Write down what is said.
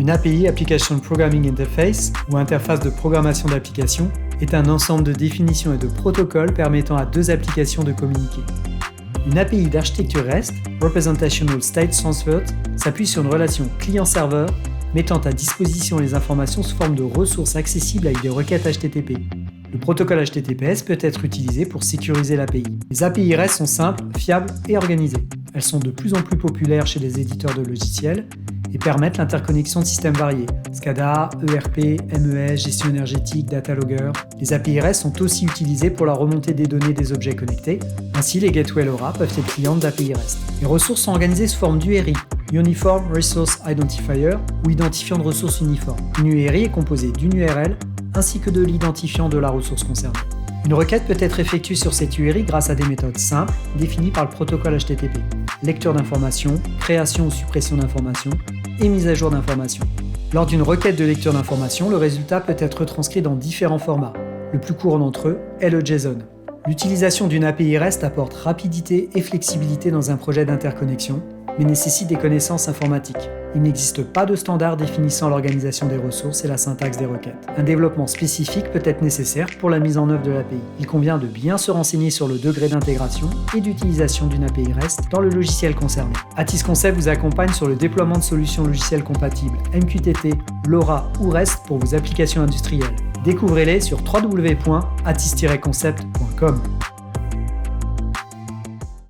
Une API, Application Programming Interface, ou interface de programmation d'application, est un ensemble de définitions et de protocoles permettant à deux applications de communiquer. Une API d'architecture REST, Representational State Transfer, s'appuie sur une relation client-serveur mettant à disposition les informations sous forme de ressources accessibles avec des requêtes HTTP. Le protocole HTTPS peut être utilisé pour sécuriser l'API. Les API REST sont simples, fiables et organisées. Elles sont de plus en plus populaires chez les éditeurs de logiciels et permettent l'interconnexion de systèmes variés, SCADA, ERP, MES, gestion énergétique, data logger. Les API REST sont aussi utilisées pour la remontée des données des objets connectés. Ainsi, les gateways LoRa peuvent être clients d'API REST. Les ressources sont organisées sous forme d'URI, Uniform Resource Identifier, ou identifiant de ressources uniforme. Une URI est composée d'une URL ainsi que de l'identifiant de la ressource concernée. Une requête peut être effectuée sur cette URI grâce à des méthodes simples définies par le protocole HTTP. Lecture d'informations, création ou suppression d'informations et mise à jour d'informations. Lors d'une requête de lecture d'informations, le résultat peut être retranscrit dans différents formats. Le plus courant d'entre eux est le JSON. L'utilisation d'une API REST apporte rapidité et flexibilité dans un projet d'interconnexion, mais nécessite des connaissances informatiques. Il n'existe pas de standard définissant l'organisation des ressources et la syntaxe des requêtes. Un développement spécifique peut être nécessaire pour la mise en œuvre de l'API. Il convient de bien se renseigner sur le degré d'intégration et d'utilisation d'une API REST dans le logiciel concerné. Atis Concept vous accompagne sur le déploiement de solutions logicielles compatibles MQTT, LoRa ou REST pour vos applications industrielles. Découvrez-les sur www.atis-concept.com.